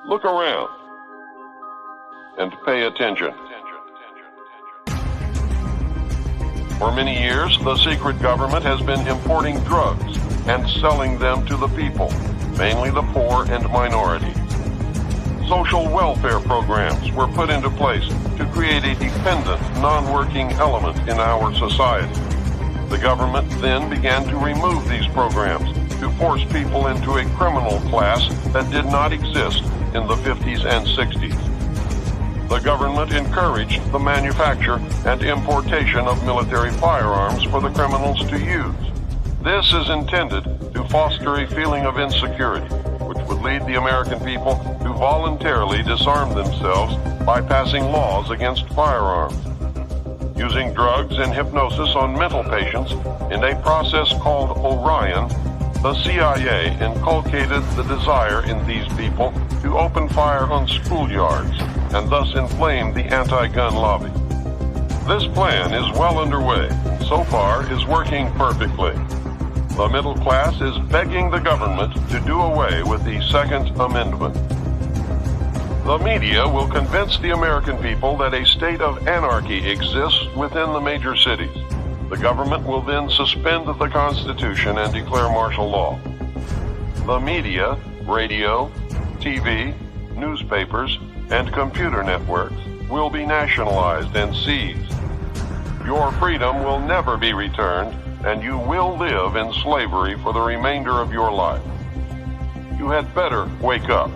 Look around and pay attention. For many years, the secret government has been importing drugs and selling them to the people, mainly the poor and minority. Social welfare programs were put into place to create a dependent, non-working element in our society. The government then began to remove these programs to force people into a criminal class that did not exist in the 50s and 60s. The government encouraged the manufacture and importation of military firearms for the criminals to use. This is intended to foster a feeling of insecurity, which would lead the American people to voluntarily disarm themselves by passing laws against firearms. Using drugs and hypnosis on mental patients in a process called Orion, the CIA inculcated the desire in these people to open fire on schoolyards and thus inflame the anti-gun lobby. This plan is well underway. So far is working perfectly. The middle class is begging the government to do away with the Second Amendment. The media will convince the American people that a state of anarchy exists within the major cities. The government will then suspend the Constitution and declare martial law. The media, radio, TV, newspapers, and computer networks will be nationalized and seized. Your freedom will never be returned, and you will live in slavery for the remainder of your life. You had better wake up,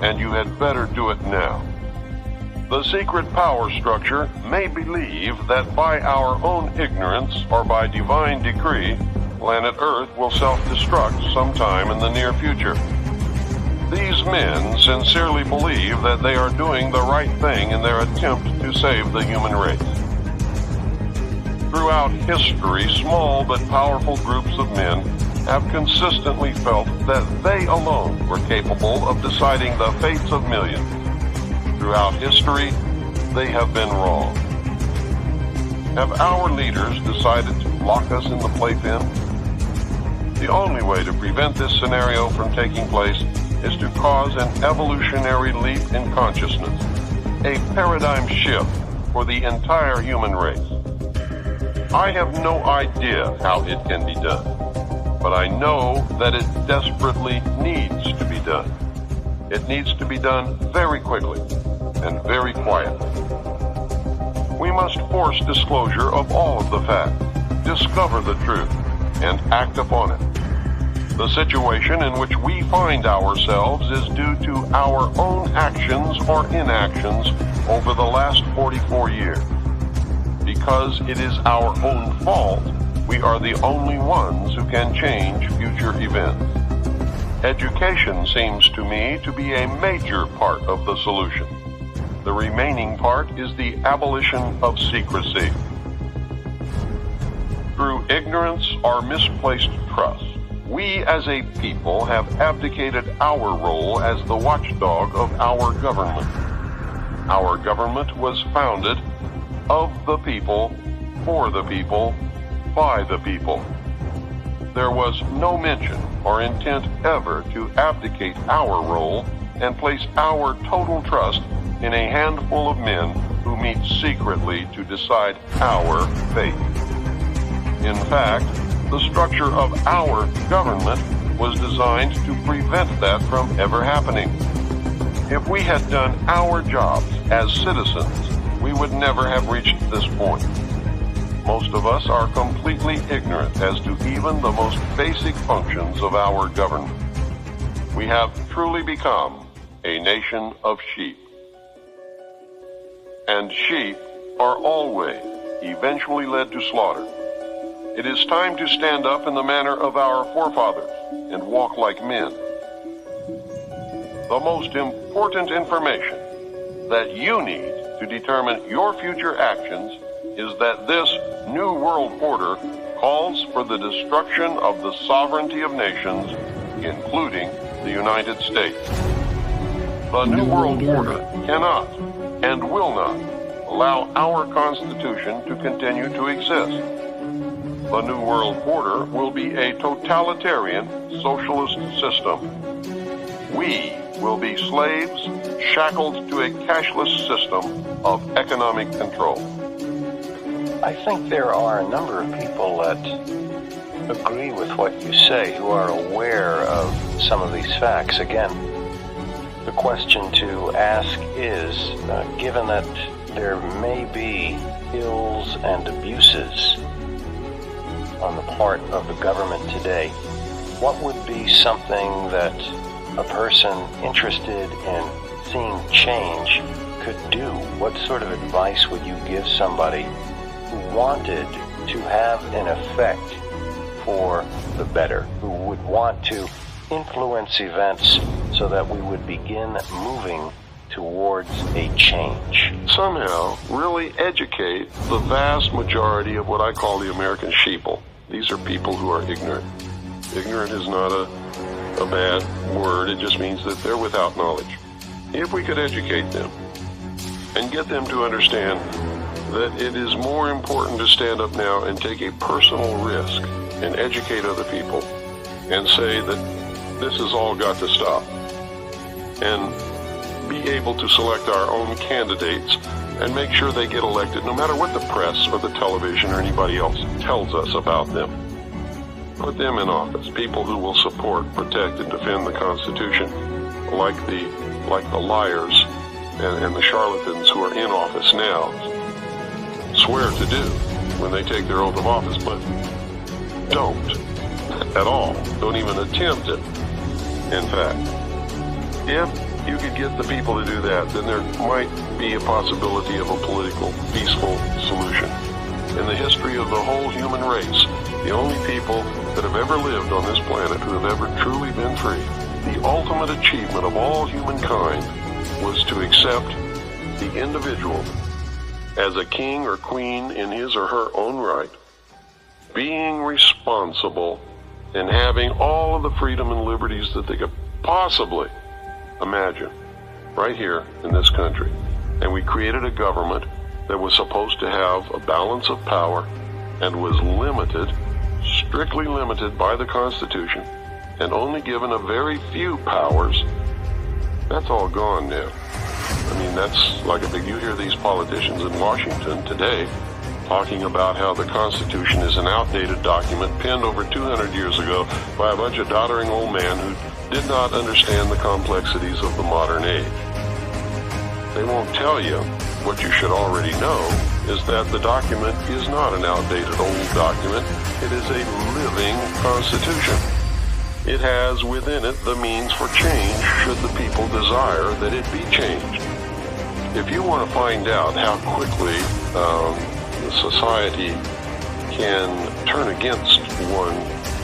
and you had better do it now. The secret power structure may believe that by our own ignorance or by divine decree, planet Earth will self-destruct sometime in the near future. These men sincerely believe that they are doing the right thing in their attempt to save the human race. Throughout history, small but powerful groups of men have consistently felt that they alone were capable of deciding the fates of millions. Throughout history, they have been wrong. Have our leaders decided to lock us in the playpen? The only way to prevent this scenario from taking place is to cause an evolutionary leap in consciousness, a paradigm shift for the entire human race. I have no idea how it can be done, but I know that it desperately needs to be done. It needs to be done very quickly and very quietly. We must force disclosure of all of the facts, discover the truth, and act upon it. The situation in which we find ourselves is due to our own actions or inactions over the last 44 years. Because it is our own fault, we are the only ones who can change future events. Education seems to me to be a major part of the solution. The remaining part is the abolition of secrecy. Through ignorance or misplaced trust, we as a people have abdicated our role as the watchdog of our government. Our government was founded of the people, for the people, by the people. There was no mention or intent ever to abdicate our role and place our total trust in a handful of men who meet secretly to decide our fate. In fact, the structure of our government was designed to prevent that from ever happening. If we had done our jobs as citizens, we would never have reached this point. Most of us are completely ignorant as to even the most basic functions of our government. We have truly become a nation of sheep. And sheep are always eventually led to slaughter. It is time to stand up in the manner of our forefathers and walk like men. The most important information that you need to determine your future actions is that this new world order calls for the destruction of the sovereignty of nations, including the United States. The new world order cannot and will not allow our Constitution to continue to exist. The new world order will be a totalitarian socialist system. We will be slaves shackled to a cashless system of economic control. I think there are a number of people that agree with what you say, who are aware of some of these facts. Again, the question to ask is, given that there may be ills and abuses on the part of the government today, what would be something that a person interested in seeing change could do? What sort of advice would you give somebody who wanted to have an effect for the better, who would want to influence events so that we would begin moving towards a change? Somehow, really educate the vast majority of what I call the American sheeple. These are people who are ignorant. Ignorant is not a bad word. It just means that they're without knowledge. If we could educate them and get them to understand that it is more important to stand up now and take a personal risk and educate other people and say that this has all got to stop, and be able to select our own candidates and make sure they get elected no matter what the press or the television or anybody else tells us about them. Put them in office, people who will support, protect, and defend the Constitution, like the liars and the charlatans who are in office now swear to do when they take their oath of office, but don't at all. Don't even attempt it. In fact, if you could get the people to do that, then there might be a possibility of a political, peaceful solution. In the history of the whole human race, the only people that have ever lived on this planet who have ever truly been free, the ultimate achievement of all humankind was to accept the individual as a king or queen in his or her own right, being responsible and having all of the freedom and liberties that they could possibly imagine right here in this country. And we created a government that was supposed to have a balance of power and was limited, strictly limited by the Constitution, and only given a very few powers. That's all gone now. I mean, that's like a big, you hear these politicians in Washington today talking about how the Constitution is an outdated document penned over 200 years ago by a bunch of doddering old men who did not understand the complexities of the modern age. They won't tell you what you should already know, is that the document is not an outdated old document. It is a living Constitution. It has within it the means for change should the people desire that it be changed. If you want to find out how quickly the society can turn against one,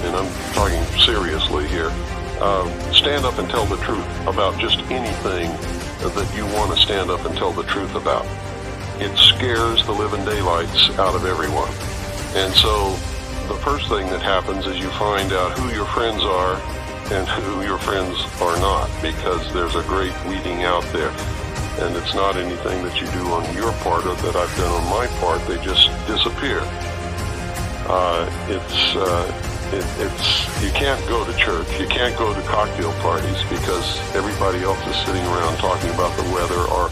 and I'm talking seriously here, stand up and tell the truth about just anything that you want to stand up and tell the truth about. It scares the living daylights out of everyone. And so the first thing that happens is you find out who your friends are and who your friends are not, because there's a great weeding out there. And it's not anything that you do on your part or that I've done on my part. They just disappear. You can't go to church. You can't go to cocktail parties because everybody else is sitting around talking about the weather or,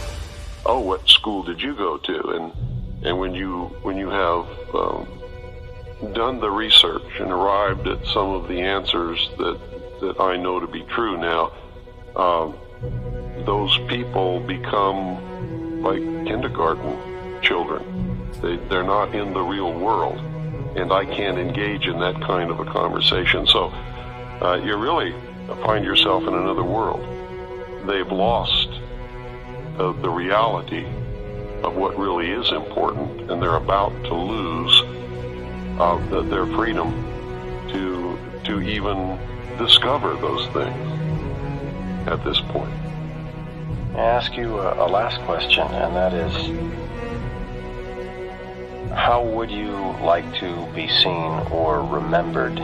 oh, what school did you go to? And when you have done the research and arrived at some of the answers that I know to be true now, those people become like kindergarten children. They're not in the real world, and I can't engage in that kind of a conversation. So you really find yourself in another world. They've lost the reality of what really is important, and they're about to lose their freedom to even discover those things at this point. I ask you a last question, and that is, how would you like to be seen or remembered?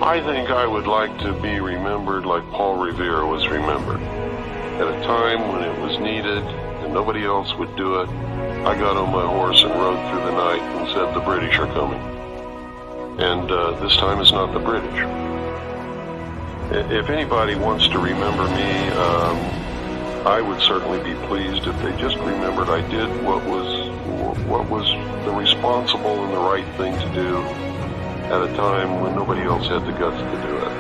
I think I would like to be remembered like Paul Revere was remembered. At a time when it was needed and nobody else would do it, I got on my horse and rode through the night and said, the British are coming. And this time it's not the British. if anybody wants to remember me, I would certainly be pleased if they just remembered I did what was the responsible and the right thing to do at a time when nobody else had the guts to do it.